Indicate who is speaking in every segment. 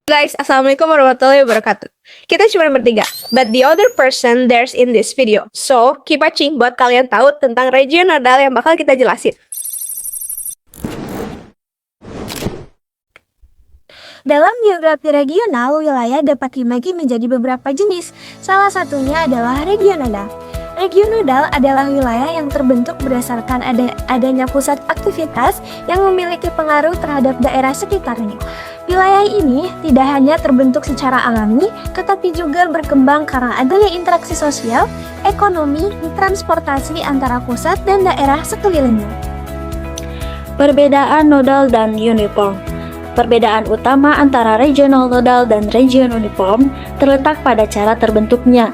Speaker 1: Guys, Assalamualaikum warahmatullahi wabarakatuh. Kita cuma bertiga, but the other person there's in this video. So, keep watching buat kalian tahu tentang regional yang bakal kita jelasin.
Speaker 2: Dalam geografi regional, wilayah dapat dibagi menjadi beberapa jenis. Salah satunya adalah regional. Regional adalah wilayah yang terbentuk berdasarkan adanya pusat aktivitas yang memiliki pengaruh terhadap daerah sekitarnya. Wilayah ini tidak hanya terbentuk secara alami, tetapi juga berkembang karena adanya interaksi sosial, ekonomi, transportasi antara pusat dan daerah sekelilingnya.
Speaker 3: Perbedaan nodal dan uniform. Perbedaan utama antara regional nodal dan region uniform terletak pada cara terbentuknya.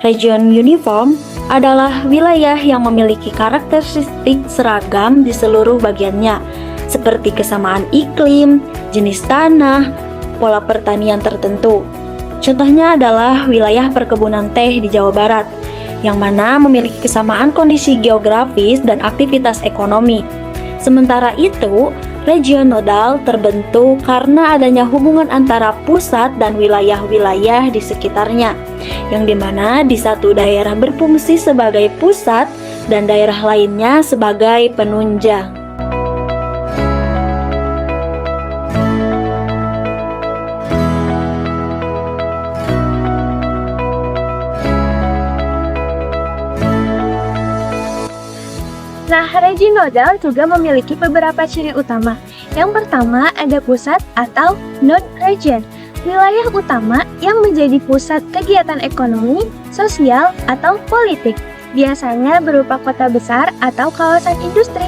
Speaker 3: Region uniform adalah wilayah yang memiliki karakteristik seragam di seluruh bagiannya, seperti kesamaan iklim, jenis tanah, pola pertanian tertentu. Contohnya adalah wilayah perkebunan teh di Jawa Barat, yang mana memiliki kesamaan kondisi geografis dan aktivitas ekonomi. Sementara itu, region nodal terbentuk karena adanya hubungan antara pusat dan wilayah-wilayah di sekitarnya, yang dimana di satu daerah berfungsi sebagai pusat dan daerah lainnya sebagai penunjang.
Speaker 2: Nah, regional juga memiliki beberapa ciri utama. Yang pertama ada pusat atau node region, wilayah utama yang menjadi pusat kegiatan ekonomi, sosial, atau politik, biasanya berupa kota besar atau kawasan industri.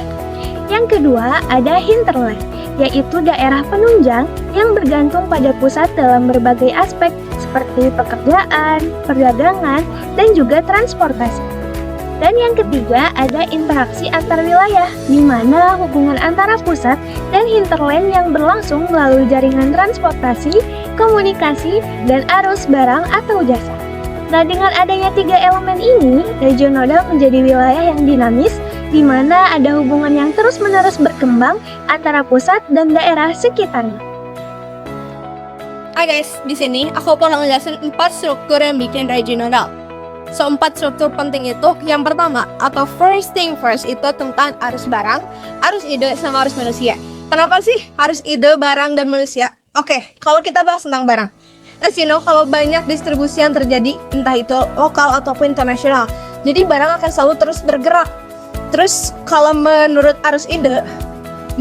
Speaker 2: Yang kedua ada hinterland, yaitu daerah penunjang yang bergantung pada pusat dalam berbagai aspek seperti pekerjaan, perdagangan, dan juga transportasi. Dan yang ketiga ada interaksi antar wilayah, di mana hubungan antara pusat dan hinterland yang berlangsung melalui jaringan transportasi, komunikasi, dan arus barang atau jasa. Nah, dengan adanya tiga elemen ini, regional menjadi wilayah yang dinamis, di mana ada hubungan yang terus-menerus berkembang antara pusat dan daerah sekitarnya.
Speaker 1: Hai guys, di sini aku bakal ngejelasin 4 struktur yang bikin regional. So, 4 struktur penting itu, yang pertama atau first thing first itu tentang arus barang, arus ide, sama arus manusia. Kenapa sih arus ide, barang, dan manusia? Oke, kalau kita bahas tentang barang, as you know, kalau banyak distribusi yang terjadi, entah itu lokal ataupun internasional, jadi barang akan selalu terus bergerak. Terus kalau menurut arus ide,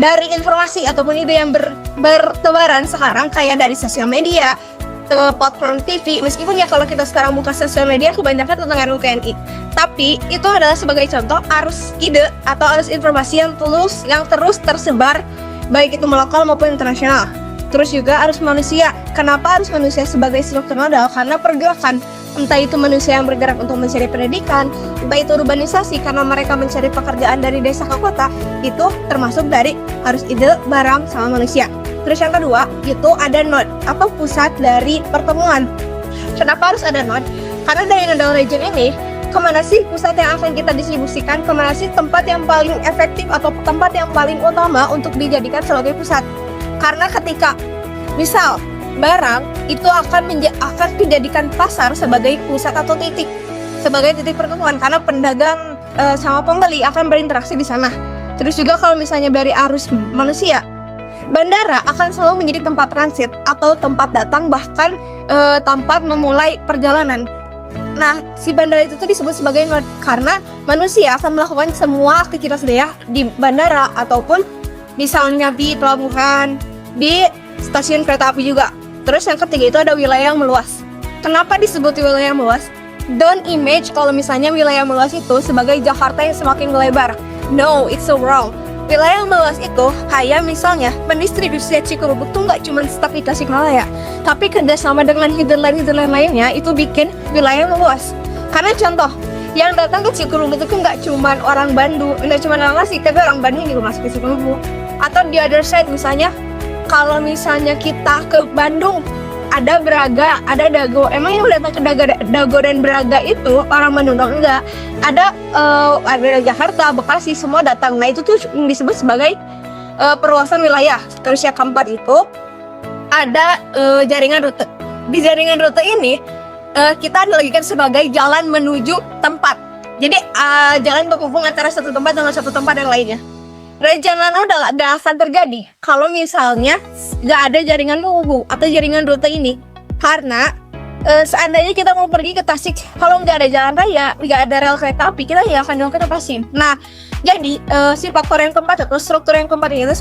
Speaker 1: dari informasi ataupun ide yang bertebaran sekarang kayak dari sosial media, ke platform TV, meskipun ya kalau kita sekarang buka sosial media kebanyakan tentang RUU TNI, tapi itu adalah sebagai contoh arus ide atau arus informasi yang terus tersebar, baik itu lokal maupun internasional. Terus juga arus manusia. Kenapa arus manusia sebagai struktur nodal? Karena pergerakan, entah itu manusia yang bergerak untuk mencari pendidikan, entah itu urbanisasi karena mereka mencari pekerjaan dari desa ke kota, itu termasuk dari arus ide, barang, sama manusia. Terus yang kedua, itu ada node atau pusat dari pertemuan. Kenapa harus ada node? Karena dari nodal region ini, kemana sih pusat yang akan kita distribusikan, kemana sih tempat yang paling efektif atau tempat yang paling utama untuk dijadikan sebagai pusat. Karena ketika, misal, barang itu akan dijadikan pasar sebagai pusat atau titik, sebagai titik pertemuan, karena pedagang sama pembeli akan berinteraksi di sana. Terus juga kalau misalnya dari arus manusia, bandara akan selalu menjadi tempat transit atau tempat datang, bahkan tempat memulai perjalanan. Nah, si bandara itu tuh disebut sebagai node karena manusia akan melakukan semua aktivitas dia di bandara ataupun misalnya di pelabuhan, di stasiun kereta api juga. Terus yang ketiga itu ada wilayah yang meluas. Kenapa disebut wilayah yang meluas? Don't image kalau misalnya wilayah meluas itu sebagai Jakarta yang semakin melebar. No, it's so wrong. Wilayah yang meluas itu kayak misalnya pendistribusi Cikurubuk tuh nggak cuma stuck di Tasikmalaya, tapi kerjasama dengan hinterland lainnya itu bikin wilayah yang meluas. Karena contoh, yang datang ke Cikurubuk itu nggak cuma orang Bandung, nggak cuma orang Tasik, tapi orang Bandung juga masuk ke Cikurubuk. Atau di other side misalnya, kalau misalnya kita ke Bandung, ada Braga, ada Dago. Emang yang datang ke Dago dan Braga itu orang Bandung dong? Enggak. Ada Jakarta, Bekasi, semua datang. Nah itu tuh disebut sebagai perluasan wilayah. Terus yang keempat itu ada jaringan rute. Di jaringan rute ini kita analogikan sebagai jalan menuju tempat. Jadi jalan berhubung antara satu tempat dengan satu tempat yang lainnya. Regional nodal akan terjadi kalau misalnya nggak ada jaringan penghubung atau jaringan rute ini. Karena seandainya kita mau pergi ke Tasik, kalau nggak ada jalan raya, nggak ada rel kereta api, kita ya akan ke Tasik. Nah, jadi si faktor yang keempat atau struktur yang keempat ini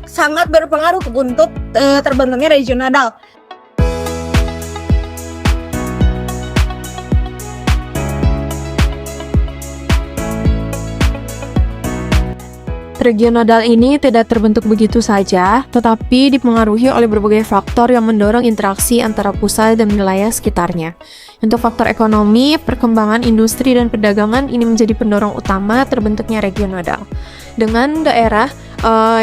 Speaker 1: sangat berpengaruh untuk terbentuknya regional.
Speaker 4: Regional ini tidak terbentuk begitu saja, tetapi dipengaruhi oleh berbagai faktor yang mendorong interaksi antara pusat dan wilayah sekitarnya. Untuk faktor ekonomi, perkembangan industri dan perdagangan ini menjadi pendorong utama terbentuknya regional. Dengan daerah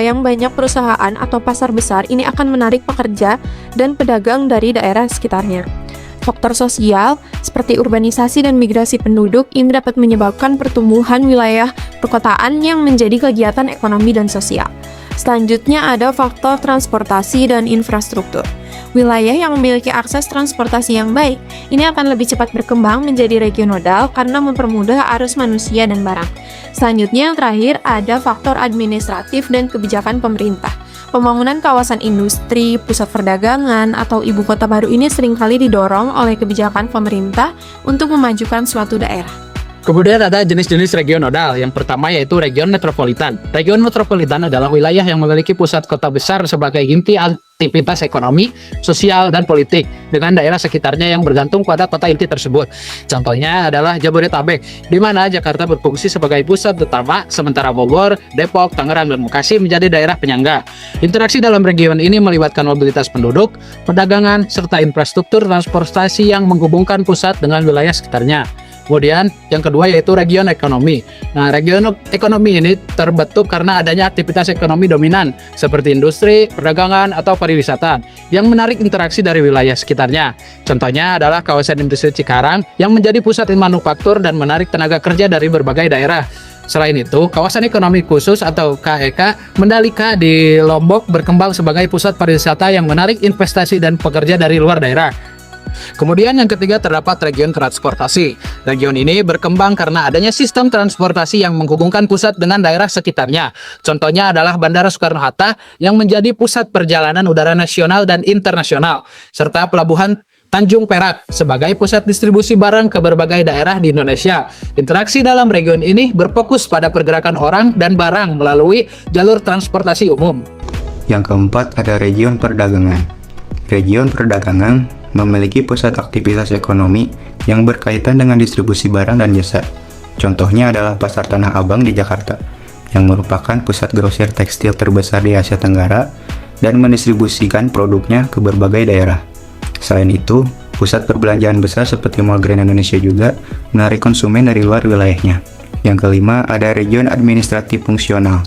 Speaker 4: yang banyak perusahaan atau pasar besar, ini akan menarik pekerja dan pedagang dari daerah sekitarnya. Faktor sosial seperti urbanisasi dan migrasi penduduk ini dapat menyebabkan pertumbuhan wilayah perkotaan yang menjadi kegiatan ekonomi dan sosial. Selanjutnya ada faktor transportasi dan infrastruktur. Wilayah yang memiliki akses transportasi yang baik ini akan lebih cepat berkembang menjadi regional karena mempermudah arus manusia dan barang. Selanjutnya yang terakhir ada faktor administratif dan kebijakan pemerintah. Pembangunan kawasan industri, pusat perdagangan, atau ibu kota baru ini seringkali didorong oleh kebijakan pemerintah untuk memajukan suatu daerah.
Speaker 5: Kemudian ada jenis-jenis region nodal. Yang pertama yaitu region metropolitan. Region metropolitan adalah wilayah yang memiliki pusat kota besar sebagai inti aktivitas ekonomi, sosial, dan politik dengan daerah sekitarnya yang bergantung pada kota inti tersebut. Contohnya adalah Jabodetabek, di mana Jakarta berfungsi sebagai pusat utama, sementara Bogor, Depok, Tangerang, dan Bekasi menjadi daerah penyangga. Interaksi dalam region ini melibatkan mobilitas penduduk, perdagangan, serta infrastruktur transportasi yang menghubungkan pusat dengan wilayah sekitarnya. Kemudian yang kedua yaitu region ekonomi. Nah, region ekonomi ini terbentuk karena adanya aktivitas ekonomi dominan seperti industri, perdagangan, atau pariwisata yang menarik interaksi dari wilayah sekitarnya. Contohnya adalah kawasan industri Cikarang yang menjadi pusat manufaktur dan menarik tenaga kerja dari berbagai daerah. Selain itu, kawasan ekonomi khusus atau KEK Mandalika di Lombok berkembang sebagai pusat pariwisata yang menarik investasi dan pekerja dari luar daerah. Kemudian yang ketiga terdapat region transportasi. Region ini berkembang karena adanya sistem transportasi yang menghubungkan pusat dengan daerah sekitarnya. Contohnya adalah Bandara Soekarno-Hatta yang menjadi pusat perjalanan udara nasional dan internasional, serta Pelabuhan Tanjung Perak sebagai pusat distribusi barang ke berbagai daerah di Indonesia. Interaksi dalam region ini berfokus pada pergerakan orang dan barang melalui jalur transportasi umum.
Speaker 6: Yang keempat ada region perdagangan. Region perdagangan memiliki pusat aktivitas ekonomi yang berkaitan dengan distribusi barang dan jasa. Contohnya adalah Pasar Tanah Abang di Jakarta, yang merupakan pusat grosir tekstil terbesar di Asia Tenggara dan mendistribusikan produknya ke berbagai daerah. Selain itu, pusat perbelanjaan besar seperti Mall Grand Indonesia juga menarik konsumen dari luar wilayahnya. Yang kelima, ada region administratif fungsional.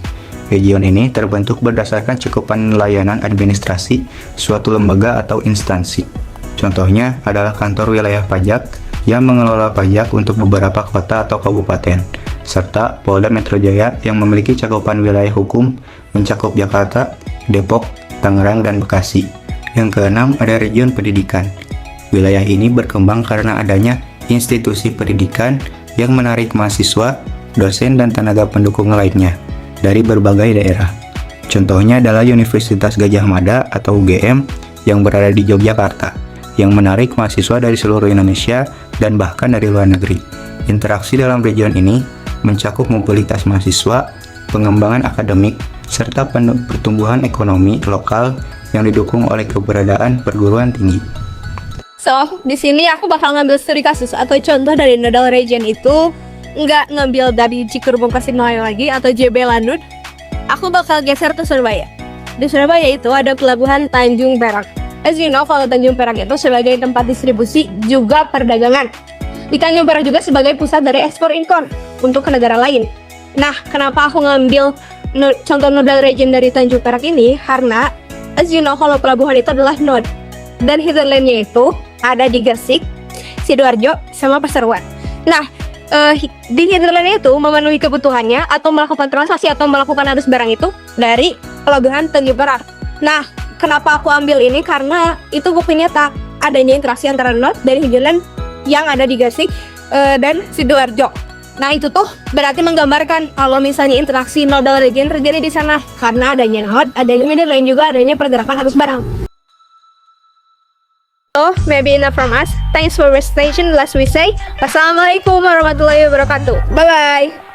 Speaker 6: Region ini terbentuk berdasarkan cakupan layanan administrasi suatu lembaga atau instansi. Contohnya adalah kantor wilayah pajak yang mengelola pajak untuk beberapa kota atau kabupaten, serta Polda Metro Jaya yang memiliki cakupan wilayah hukum mencakup Jakarta, Depok, Tangerang, dan Bekasi. Yang keenam ada region pendidikan. Wilayah ini berkembang karena adanya institusi pendidikan yang menarik mahasiswa, dosen, dan tenaga pendukung lainnya dari berbagai daerah. Contohnya adalah Universitas Gadjah Mada atau UGM yang berada di Yogyakarta, yang menarik mahasiswa dari seluruh Indonesia dan bahkan dari luar negeri. Interaksi dalam region ini mencakup mobilitas mahasiswa, pengembangan akademik, serta pertumbuhan ekonomi lokal yang didukung oleh keberadaan perguruan tinggi.
Speaker 1: So, di sini aku bakal ngambil studi kasus atau contoh dari nodal region itu, nggak ngambil dari Cikurubung Kasinoayo lagi atau JB Lanut. Aku bakal geser ke Surabaya. Di Surabaya itu ada Pelabuhan Tanjung Perak. As you know, kalau Tanjung Perak itu sebagai tempat distribusi juga perdagangan. Di Tanjung Perak juga sebagai pusat dari ekspor impor untuk ke negara lain. Nah, kenapa aku ngambil contoh nodal region dari Tanjung Perak ini? Karena as you know, kalau pelabuhan itu adalah node. Dan hinterlandnya itu ada di Gresik, Sidoarjo, sama Pasuruan. Nah, di hinterland itu memenuhi kebutuhannya atau melakukan transaksi atau melakukan arus barang itu dari pelabuhan Tanjung Perak. Nah, kenapa aku ambil ini karena itu bukti nyata adanya interaksi antara node dari Highland yang ada di Gresik dan Sidoarjo. Nah itu tuh berarti menggambarkan kalau misalnya interaksi nodal region terjadi di sana karena adanya node, adanya middle lain juga adanya pergerakan arus barang. So maybe enough from us. Thanks for listening. Last we say, wassalamualaikum warahmatullahi wabarakatuh. Bye bye.